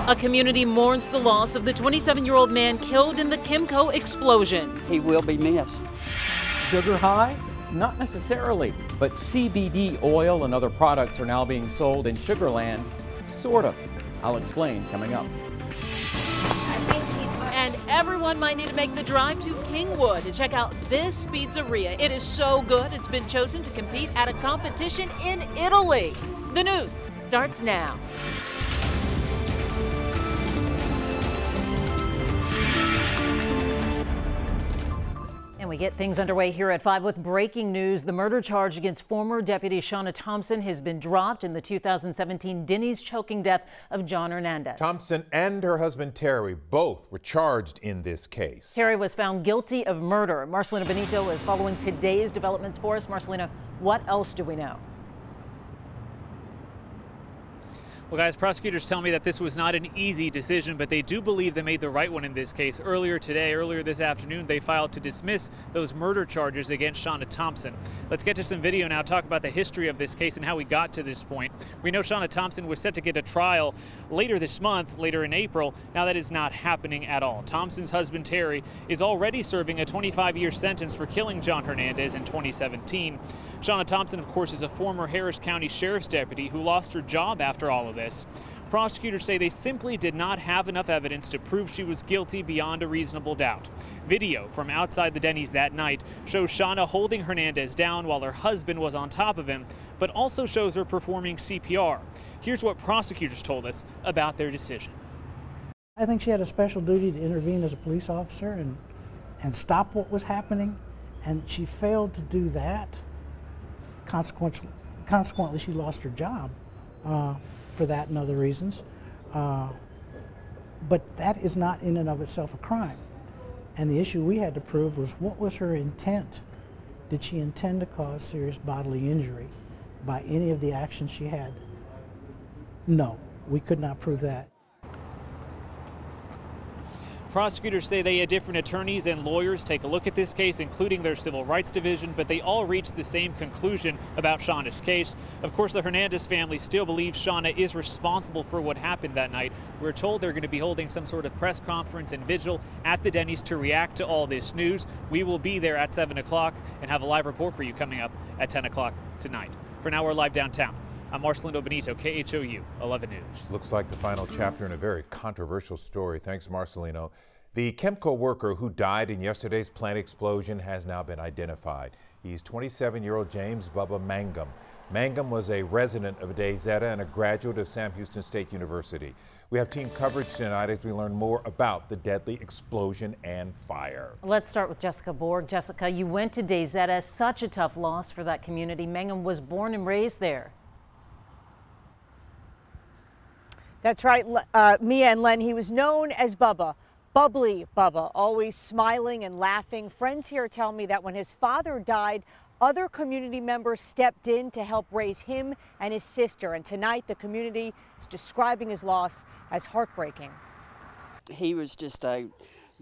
A community mourns the loss of the 27-year-old man killed in the Kymco explosion. He will be missed. Sugar high? Not necessarily, but CBD oil and other products are now being sold in Sugarland. Sort of. I'll explain coming up. And everyone might need to make the drive to Kingwood to check out this pizzeria. It is so good, it's been chosen to compete at a competition in Italy. The news starts now. And we get things underway here at 5 with breaking news. The murder charge against former Deputy Shauna Thompson has been dropped in the 2017 Denny's choking death of John Hernandez. Thompson and her husband Terry both were charged in this case. Terry was found guilty of murder. Marcelina Benito is following today's developments for us. Marcelina, what else do we know? Well, guys, prosecutors tell me that this was not an easy decision, but they do believe they made the right one in this case. Earlier this afternoon, they filed to dismiss those murder charges against Shauna Thompson. Let's get to some video now, talk about the history of this case and how we got to this point. We know Shauna Thompson was set to get a trial later this month, later in April. Now that is not happening at all. Thompson's husband, Terry, is already serving a 25-year sentence for killing John Hernandez in 2017. Shauna Thompson, of course, is a former Harris County Sheriff's deputy who lost her job after all of this. Prosecutors say they simply did not have enough evidence to prove she was guilty beyond a reasonable doubt. Video from outside the Denny's that night shows Shauna holding Hernandez down while her husband was on top of him, but also shows her performing CPR. Here's what prosecutors told us about their decision. I think she had a special duty to intervene as a police officer and stop what was happening, and she failed to do that. Consequently, she lost her job for that and other reasons. But that is not in and of itself a crime. And the issue we had to prove was, what was her intent? Did she intend to cause serious bodily injury by any of the actions she had? No, we could not prove that. Prosecutors say they had different attorneys and lawyers take a look at this case, including their civil rights division, but they all reached the same conclusion about Shauna's case. Of course, the Hernandez family still believes Shauna is responsible for what happened that night. We're told they're going to be holding some sort of press conference and vigil at the Denny's to react to all this news. We will be there at 7 o'clock and have a live report for you coming up at 10 o'clock tonight. For now, we're live downtown. I'm Marcelino Benito, KHOU 11 News. Looks like the final chapter in a very controversial story. Thanks, Marcelino. The Kymco worker who died in yesterday's plant explosion has now been identified. He's 27-year-old James Bubba Mangum. Mangum was a resident of DayZeta and a graduate of Sam Houston State University. We have team coverage tonight as we learn more about the deadly explosion and fire. Let's start with Jessica Borg. Jessica, you went to DayZeta, such a tough loss for that community. Mangum was born and raised there. That's right, Mia and Len. He was known as Bubba. Bubbly Bubba, always smiling and laughing. Friends here tell me that when his father died, other community members stepped in to help raise him and his sister. And tonight, the community is describing his loss as heartbreaking. He was just a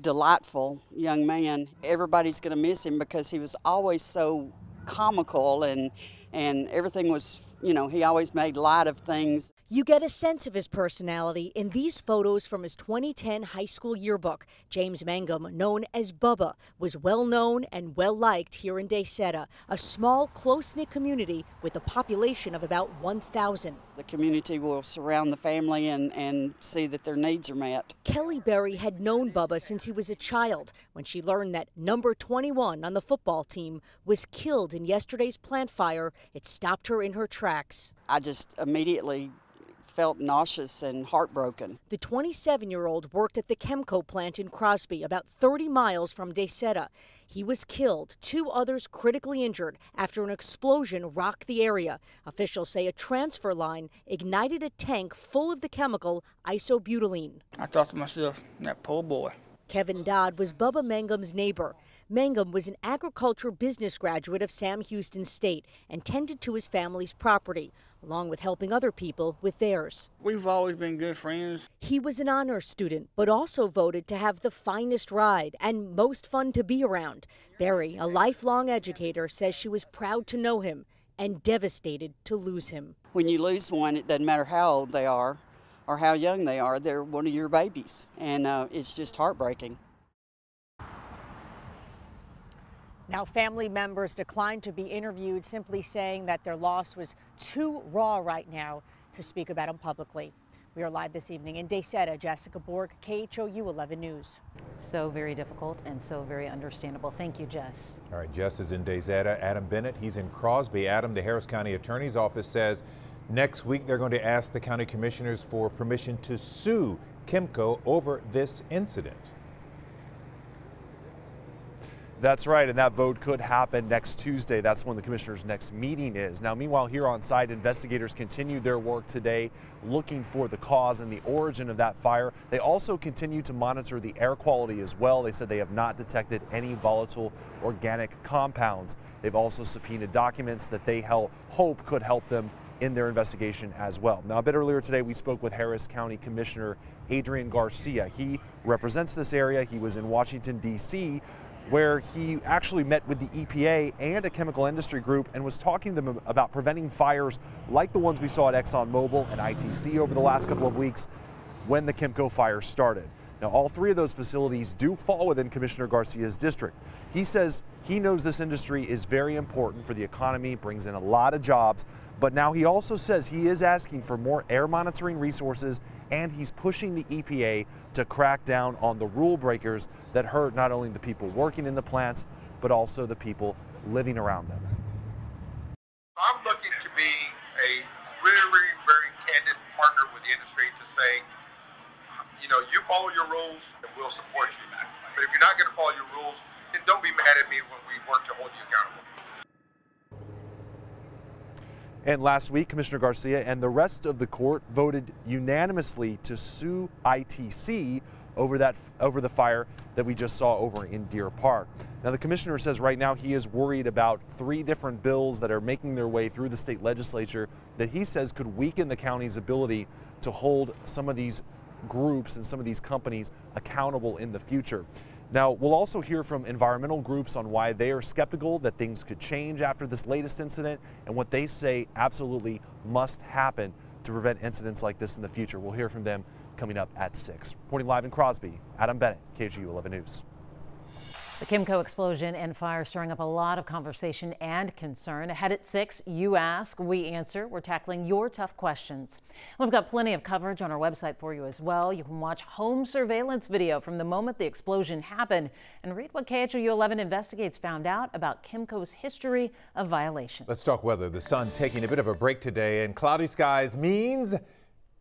delightful young man. Everybody's going to miss him because he was always so comical and everything was, you know, he always made light of things. You get a sense of his personality in these photos from his 2010 high school yearbook. James Mangum, known as Bubba, was well known and well liked here in DayZeta, a small, close-knit community with a population of about 1,000. The community will surround the family and see that their needs are met. Kelly Berry had known Bubba since he was a child. When she learned that number 21 on the football team was killed in yesterday's plant fire, it stopped her in her tracks. I just immediately felt nauseous and heartbroken. The 27-year-old worked at the Kymco plant in Crosby, about 30 miles from DayZeta. He was killed, 2 others critically injured after an explosion rocked the area. Officials say a transfer line ignited a tank full of the chemical isobutylene. I thought to myself, that poor boy. Kevin Dodd was Bubba Mangum's neighbor. Mangum was an agriculture business graduate of Sam Houston State and tended to his family's property, along with helping other people with theirs. We've always been good friends. He was an honor student, but also voted to have the finest ride and most fun to be around. Berry, a lifelong educator, says she was proud to know him and devastated to lose him. When you lose one, it doesn't matter how old they are. or how young they are. They're one of your babies, and it's just heartbreaking. Now, family members declined to be interviewed, simply saying that their loss was too raw right now to speak about them publicly. We are live this evening in Dayzeta. Jessica Borg, KHOU 11 News. So very difficult and so very understandable. Thank you, Jess. All right, Jess is in Dayzeta. Adam Bennett, he's in Crosby. Adam, the Harris County Attorney's Office says next week they're going to ask the county commissioners for permission to sue Kymco over this incident. That's right, and that vote could happen next Tuesday. That's when the commissioner's next meeting is. Now, meanwhile, here on site, investigators continued their work today looking for the cause and the origin of that fire. They also continue to monitor the air quality as well. They said they have not detected any volatile organic compounds. They've also subpoenaed documents that they hope could help them in their investigation as well. Now, a bit earlier today, we spoke with Harris County Commissioner Adrian Garcia. He represents this area. He was in Washington, D.C., where he actually met with the EPA and a chemical industry group and was talking to them about preventing fires like the ones we saw at ExxonMobil and ITC over the last couple of weeks when the Kymco fire started. Now, all three of those facilities do fall within Commissioner Garcia's district. He says he knows this industry is very important for the economy, brings in a lot of jobs, but now he also says he is asking for more air monitoring resources, and he's pushing the EPA to crack down on the rule breakers that hurt not only the people working in the plants, but also the people living around them. I'm looking to be a very, very candid partner with the industry to say, you know, you follow your rules and we'll support you. But if you're not going to follow your rules, then don't be mad at me when we work to hold you accountable. And last week, Commissioner Garcia and the rest of the court voted unanimously to sue ITC over the fire that we just saw over in Deer Park. Now, the commissioner says right now he is worried about 3 different bills that are making their way through the state legislature that he says could weaken the county's ability to hold some of these groups and some of these companies accountable in the future. Now, we'll also hear from environmental groups on why they are skeptical that things could change after this latest incident and what they say absolutely must happen to prevent incidents like this in the future. We'll hear from them coming up at 6. Reporting live in Crosby, Adam Bennett, KHOU 11 News. The Kymco explosion and fire stirring up a lot of conversation and concern. Ahead at 6, you ask, we answer. We're tackling your tough questions. We've got plenty of coverage on our website for you as well. You can watch home surveillance video from the moment the explosion happened and read what KHOU 11 Investigates found out about Kymco's history of violations. Let's talk weather. The sun taking a bit of a break today, and cloudy skies means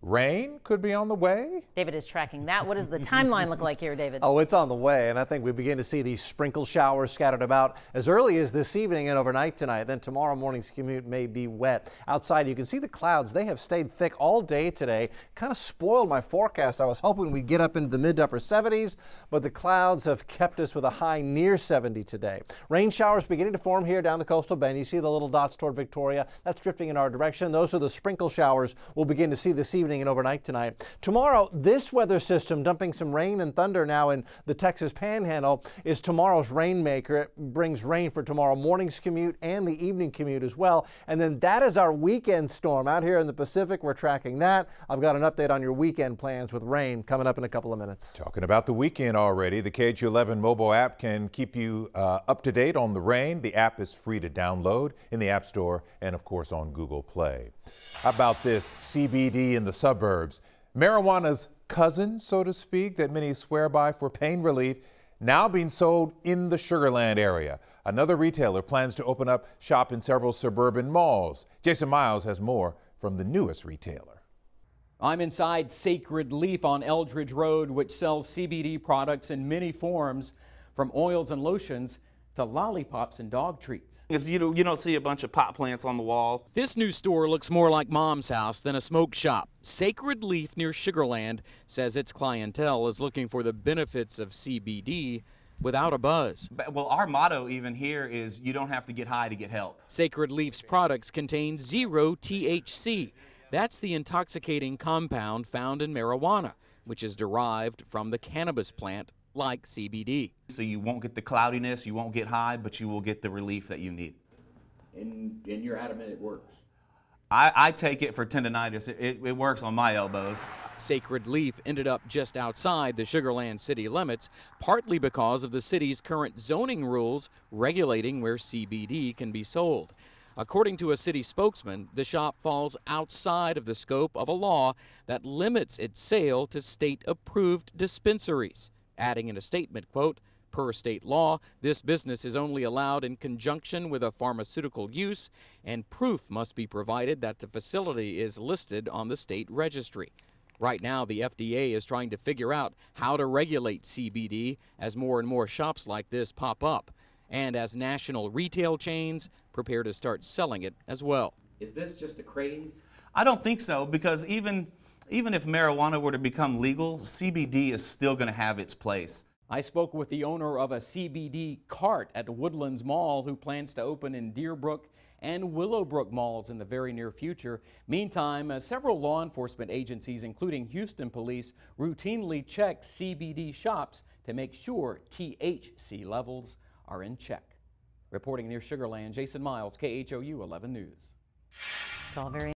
rain could be on the way. David is tracking that. What does the timeline look like here, David? Oh, it's on the way, and I think we begin to see these sprinkle showers scattered about as early as this evening and overnight tonight. Then tomorrow morning's commute may be wet. Outside, you can see the clouds. They have stayed thick all day today. Kind of spoiled my forecast. I was hoping we'd get up into the mid to upper 70s, but the clouds have kept us with a high near 70 today. Rain showers beginning to form here down the coastal bend. You see the little dots toward Victoria. That's drifting in our direction. Those are the sprinkle showers we'll begin to see this evening and overnight tonight. Tomorrow, this weather system dumping some rain and thunder now in the Texas Panhandle is tomorrow's rainmaker. It brings rain for tomorrow morning's commute and the evening commute as well. And then that is our weekend storm out here in the Pacific. We're tracking that. I've got an update on your weekend plans with rain coming up in a couple of minutes. Talking about the weekend already, the KHOU 11 mobile app can keep you up to date on the rain. The app is free to download in the App Store and, of course, on Google Play. How about this CBD in the suburbs? Marijuana's cousin, so to speak, that many swear by for pain relief, now being sold in the Sugarland area. Another retailer plans to open up shop in several suburban malls. Jason Miles has more from the newest retailer. I'm inside Sacred Leaf on Eldridge Road, which sells CBD products in many forms, from oils and lotions to lollipops and dog treats. You don't see a bunch of pot plants on the wall. This new store looks more like Mom's house than a smoke shop. Sacred Leaf near Sugarland says its clientele is looking for the benefits of CBD without a buzz. Well, our motto even here is you don't have to get high to get help. Sacred Leaf's products contain 0 THC. That's the intoxicating compound found in marijuana, which is derived from the cannabis plant like CBD. So you won't get the cloudiness, you won't get high, but you will get the relief that you need. And you're adamant it works? I take it for tendonitis. It works on my elbows. Sacred Leaf ended up just outside the Sugarland city limits, partly because of the city's current zoning rules regulating where CBD can be sold. According to a city spokesman, the shop falls outside of the scope of a law that limits its sale to state-approved dispensaries, adding in a statement, quote, "Per state law, this business is only allowed in conjunction with a pharmaceutical use, and proof must be provided that the facility is listed on the state registry." Right now, the FDA is trying to figure out how to regulate CBD as more and more shops like this pop up, and as national retail chains prepare to start selling it as well. Is this just a craze? I don't think so, because even if marijuana were to become legal, CBD is still going to have its place. I spoke with the owner of a CBD cart at the Woodlands Mall who plans to open in Deerbrook and Willowbrook malls in the very near future. Meantime, several law enforcement agencies, including Houston Police, routinely check CBD shops to make sure THC levels are in check. Reporting near Sugarland, Jason Miles, KHOU 11 News. It's all very